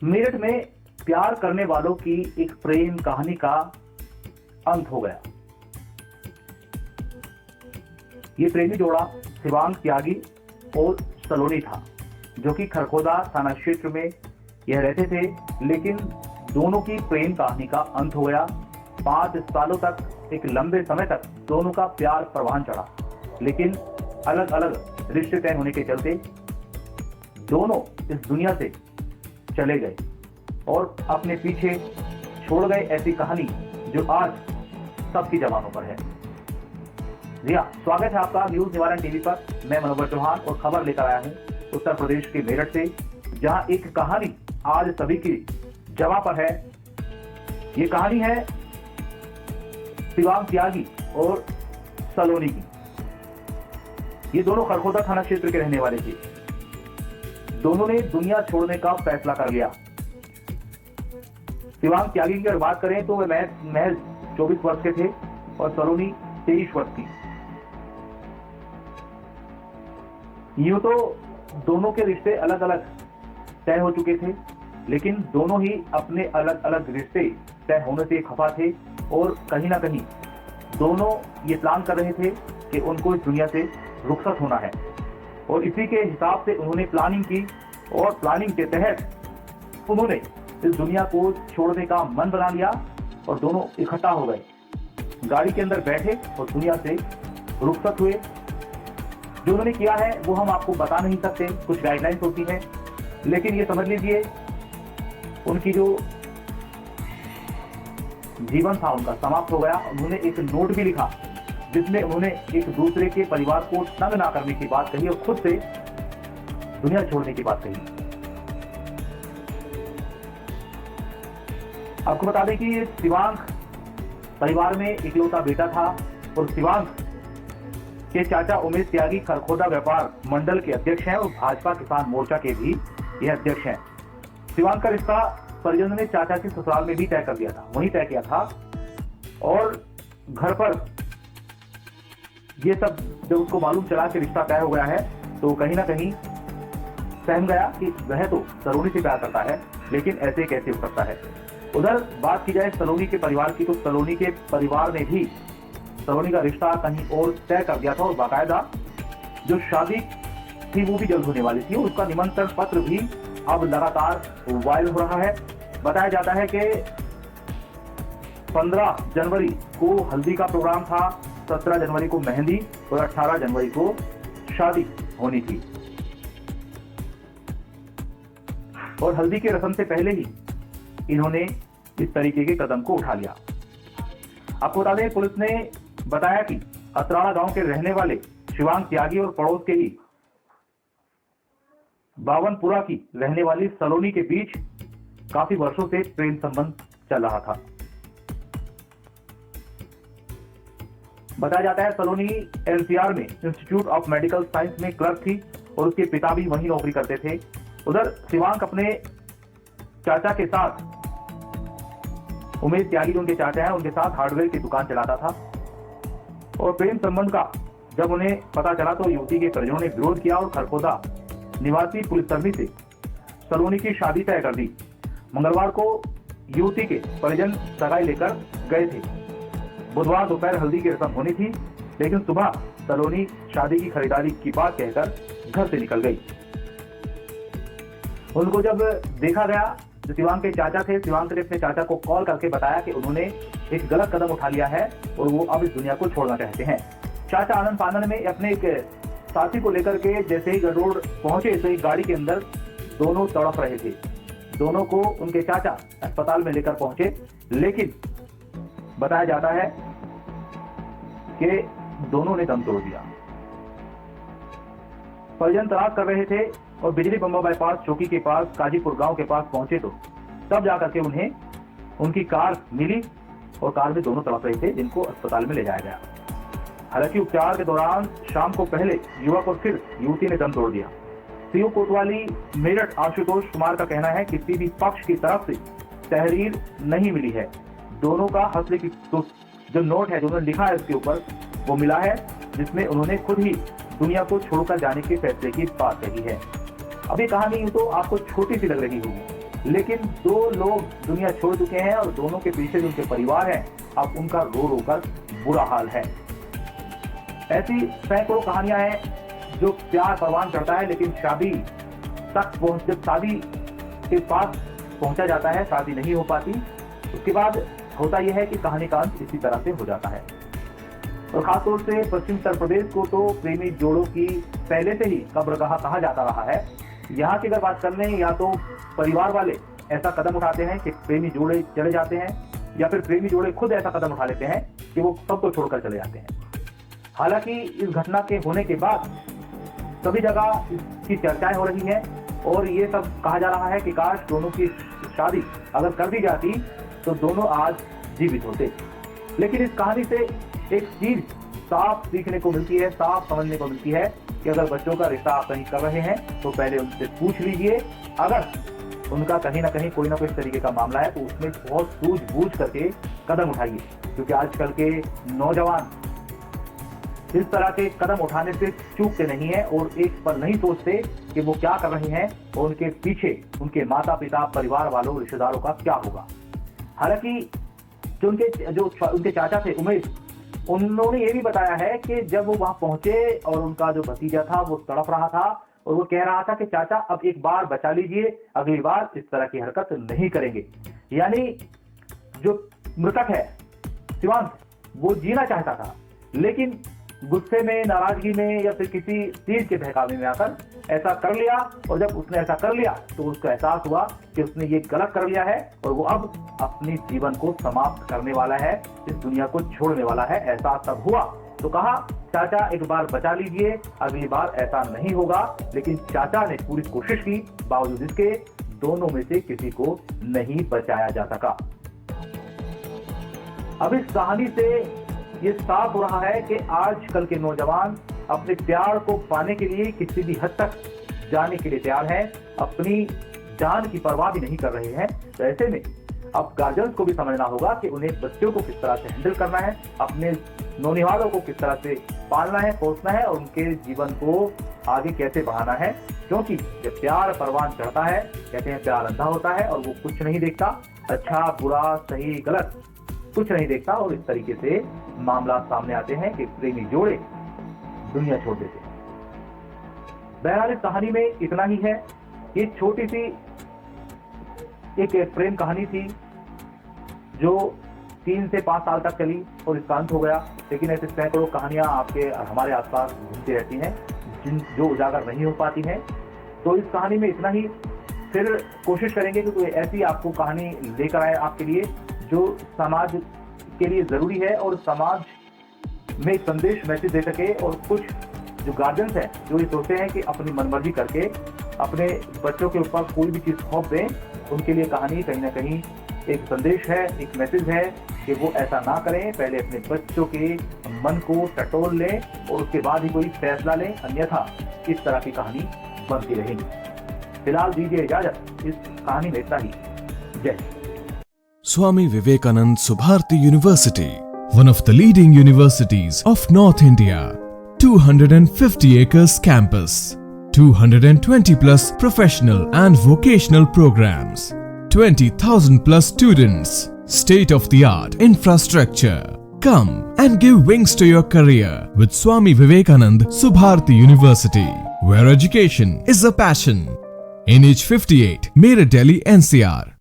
मेरठ में प्यार करने वालों की एक प्रेम कहानी का अंत हो गया। ये प्रेमी जोड़ा शिवांग त्यागी और सलोनी था, जो कि खरखोदा थाना क्षेत्र में यह रहते थे। लेकिन दोनों की प्रेम कहानी का अंत हो गया। 5 सालों तक, एक लंबे समय तक दोनों का प्यार परवान चढ़ा, लेकिन अलग अलग रिश्ते तय होने के चलते दोनों इस दुनिया से चले गए और अपने पीछे छोड़ गए ऐसी कहानी जो आज सबकी जबानों पर है। जी हाँ, स्वागत है आपका न्यूज निवारण टीवी पर। मैं मनोहर चौहान और खबर लेकर आया हूँ उत्तर प्रदेश के मेरठ से, जहाँ एक कहानी आज सभी की जगह पर है। ये कहानी है शिवांग त्यागी और सलोनी की। ये दोनों खरखोदा थाना क्षेत्र के रहने वाले थे। दोनों ने दुनिया छोड़ने का फैसला कर लिया। शिवांग त्यागी की अगर बात करें तो वे महज 24 वर्ष के थे और सलोनी 23 वर्ष की। यूं तो दोनों के रिश्ते अलग अलग तय हो चुके थे, लेकिन दोनों ही अपने अलग अलग रिश्ते तय होने से खफा थे और कहीं ना कहीं दोनों ये प्लान कर रहे थे कि उनको इस दुनिया से रुखसत होना है। और इसी के हिसाब से उन्होंने प्लानिंग की और प्लानिंग के तहत उन्होंने इस दुनिया को छोड़ने का मन बना लिया और दोनों इकट्ठा हो गए, गाड़ी के अंदर बैठे और दुनिया से रुखसत हुए। जो उन्होंने किया है वो हम आपको बता नहीं सकते, कुछ गाइडलाइंस होती हैं, लेकिन ये समझ लीजिए उनकी जो जीवन था उनका समाप्त हो गया। उन्होंने एक नोट भी लिखा जिसमें उन्होंने एक दूसरे के परिवार को तंग ना करने की बात कही और खुद से दुनिया छोड़ने की बात कही। आपको बता दें कि शिवांग परिवार में इकलौता बेटा था और शिवांग के चाचा उमेश त्यागी खरखोदा व्यापार मंडल के अध्यक्ष हैं और भाजपा किसान मोर्चा के भी यह अध्यक्ष हैं। शिवांग का रिश्ता परिजनों ने चाचा के ससुराल में भी तय कर दिया था, वहीं तय किया था। और घर पर ये सब जब उसको मालूम चला कि रिश्ता तय हो गया है तो कहीं ना कहीं सहम गया कि वह तो सलोनी से प्यार करता है, लेकिन ऐसे कैसे हो सकता है। उधर बात की जाए सलोनी के परिवार की, तो सलोनी के परिवार ने भी सलोनी का रिश्ता कहीं और तय कर दिया था और बाकायदा जो शादी थी वो भी जल्द होने वाली थी। उसका निमंत्रण पत्र भी अब लगातार वायरल हो रहा है। बताया जाता है कि 15 जनवरी को हल्दी का प्रोग्राम था, 17 जनवरी को मेहंदी और 18 जनवरी को शादी होनी थी। और हल्दी के रस्म से पहले ही इन्होंने इस तरीके के कदम को उठा लिया। आपको बता दें, पुलिस ने बताया कि अतराड़ा गांव के रहने वाले शिवांग त्यागी और पड़ोस के ही बावनपुरा की रहने वाली सलोनी के बीच काफी वर्षों से प्रेम संबंध चल रहा था। बताया जाता है सलोनी एनसीआर में इंस्टीट्यूट ऑफ मेडिकल साइंस में क्लर्क थी और उसके पिता भी वहीं नौकरी करते थे। उधर शिवांग अपने चाचा के साथ, उमेश त्यागी उनके चाचा हैं, उनके साथ हार्डवेयर की दुकान चलाता था। और प्रेम संबंध का जब उन्हें पता चला तो युवती के परिजनों ने विरोध किया और खरखोदा निवासी पुलिसकर्मी से सलोनी की शादी तय कर दी। मंगलवार को युवती के परिजन सगाई लेकर गए थे। बुधवार दोपहर हल्दी की रस्म होनी थी, लेकिन सुबह सलोनी शादी की खरीदारी की बात कहकर घर से निकल गई। उनको जब देखा गया, जो शिवांग के चाचा थे, शिवांग ने अपने चाचा को कॉल करके बताया कि उन्होंने एक गलत कदम उठा लिया है और वो अब इस दुनिया को छोड़ना चाहते हैं। चाचा आनंद फानंद में अपने एक साथी को लेकर के जैसे ही गढ़रोड पहुंचे, तो एक गाड़ी के अंदर दोनों तड़प रहे थे। दोनों को उनके चाचा अस्पताल में लेकर पहुंचे, लेकिन बताया जाता है कि दोनों ने दम तोड़ दिया। परिजन तलाश कर रहे थे और बिजली बम्बा बाईपास चौकी के पास काजीपुर गांव के पास पहुंचे तो तब जाकर के उन्हें उनकी कार मिली और कार में दोनों तड़प रहे थे, जिनको अस्पताल में ले जाया गया। हालांकि उपचार के दौरान शाम को पहले युवक और फिर युवती ने दम तोड़ दिया। सीओ कोतवाली मेरठ आशुतोष कुमार का कहना है कि किसी भी पक्ष की तरफ से तहरीर नहीं मिली है। दोनों का हंसने की जो नोट है जो उन्होंने लिखा है उसके ऊपर वो मिला है, जिसमें उन्होंने खुद ही दुनिया को छोड़कर जाने के फैसले की बात कही है। अब ये कहानी यूं तो आपको छोटी सी लग रही होगी, लेकिन दो लोग दुनिया छोड़ चुके हैं और दोनों के पीछे जो उनके परिवार हैं, अब उनका रो रो कर बुरा हाल है। ऐसी सैकड़ों कहानियां हैं जो प्यार परवान चढ़ता है, लेकिन शादी तक जब शादी के पास पहुंचा जाता है, शादी नहीं हो पाती, उसके बाद होता यह है कि कहानी का अंत इसी तरह से हो जाता है। और खासतौर से पश्चिम उत्तर प्रदेश को तो प्रेमी जोड़ों की पहले से ही कब्रगाह कहा जाता रहा है। यहाँ की अगर बात कर लें, या तो परिवार वाले ऐसा कदम उठाते हैं कि प्रेमी जोड़े चले जाते हैं, या फिर प्रेमी जोड़े खुद ऐसा कदम उठा लेते हैं कि वो सबको छोड़कर चले जाते हैं। हालांकि इस घटना के होने के बाद सभी जगह इसकी चर्चाएं हो रही हैं और ये सब कहा जा रहा है कि काश दोनों की शादी अगर कर दी जाती तो दोनों आज जीवित होते। लेकिन इस कहानी से एक चीज साफ सीखने को मिलती है, साफ समझने को मिलती है कि अगर बच्चों का रिश्ता आप कहीं कर रहे हैं तो पहले उनसे पूछ लीजिए। अगर उनका कहीं ना कहीं कोई ना कोई तरीके का मामला है तो उसमें बहुत सूझबूझ करके कदम उठाइए, क्योंकि आजकल के नौजवान इस तरह के कदम उठाने से चूकते नहीं है और एक पर नहीं सोचते कि वो क्या कर रहे हैं और उनके पीछे उनके माता पिता, परिवार वालों, रिश्तेदारों का क्या होगा। हालांकि जो उनके चाचा थे उमेश, उन्होंने ये भी बताया है कि जब वो वहां पहुंचे और उनका जो भतीजा था वो तड़प रहा था और वो कह रहा था कि चाचा अब एक बार बचा लीजिए, अगली बार इस तरह की हरकत नहीं करेंगे। यानी जो मृतक है शिवांश, वो जीना चाहता था, लेकिन गुस्से में, नाराजगी में या फिर किसी चीज के बहकावे में आकर ऐसा कर लिया। और जब उसने ऐसा कर लिया तो उसको एहसास हुआ कि उसने ये गलत कर लिया है और वो अब अपने जीवन को समाप्त करने वाला है, इस दुनिया को छोड़ने वाला है। एहसास तब हुआ तो कहा चाचा एक बार बचा लीजिए, अगली बार ऐसा नहीं होगा। लेकिन चाचा ने पूरी कोशिश की, बावजूद इसके दोनों में से किसी को नहीं बचाया जा सका। अब इस कहानी से ये साफ हो रहा है कि आजकल के नौजवान अपने प्यार को पाने के लिए किसी भी हद तक जाने के लिए तैयार हैं, अपनी जान की परवाह भी नहीं कर रहे हैं। तो ऐसे में अब गार्जियंस को भी समझना होगा कि उन्हें बच्चों को किस तरह से हैंडल करना है, अपने नौनिहालों को किस तरह से पालना है, पोसना है और उनके जीवन को आगे कैसे बढ़ाना है। क्योंकि जब प्यार परवान चढ़ता है, कहते हैं प्यार अंधा होता है और वो कुछ नहीं देखता, अच्छा बुरा सही गलत कुछ नहीं देखता, और इस तरीके से मामला सामने आते हैं कि प्रेमी जोड़े दुनिया छोड़ देते हैं। बहरहाल इस कहानी में इतना ही है। ये छोटी सी एक प्रेम कहानी थी जो 3 से 5 साल तक चली और इसका अंत हो गया। लेकिन ऐसे सैकड़ों कहानियां आपके हमारे आसपास घूमती रहती हैं जो उजागर नहीं हो पाती हैं। तो इस कहानी में इतना ही। फिर कोशिश करेंगे कि कोई ऐसी आपको कहानी लेकर आए आपके लिए जो समाज के लिए जरूरी है और समाज में संदेश मैसेज दे सके। और कुछ जो गार्जियंस हैं जो ये सोचते हैं कि अपनी मनमर्जी करके अपने बच्चों के ऊपर कोई भी चीज थोप दें, उनके लिए कहानी कहीं ना कहीं एक संदेश है, एक मैसेज है कि वो ऐसा ना करें। पहले अपने बच्चों के मन को टटोल लें और उसके बाद ही कोई फैसला लें, अन्यथा इस तरह की कहानी बनती रहेगी। फिलहाल दीजिए इजाजत, इस कहानी में इतना ही। जय Swami Vivekanand Subharti University, one of the leading universities of North India. 250 acres campus, 220 plus professional and vocational programs, 20,000 plus students, state of the art infrastructure. Come and give wings to your career with Swami Vivekanand Subharti University, where education is a passion. NH 58, Meerut, Delhi, NCR.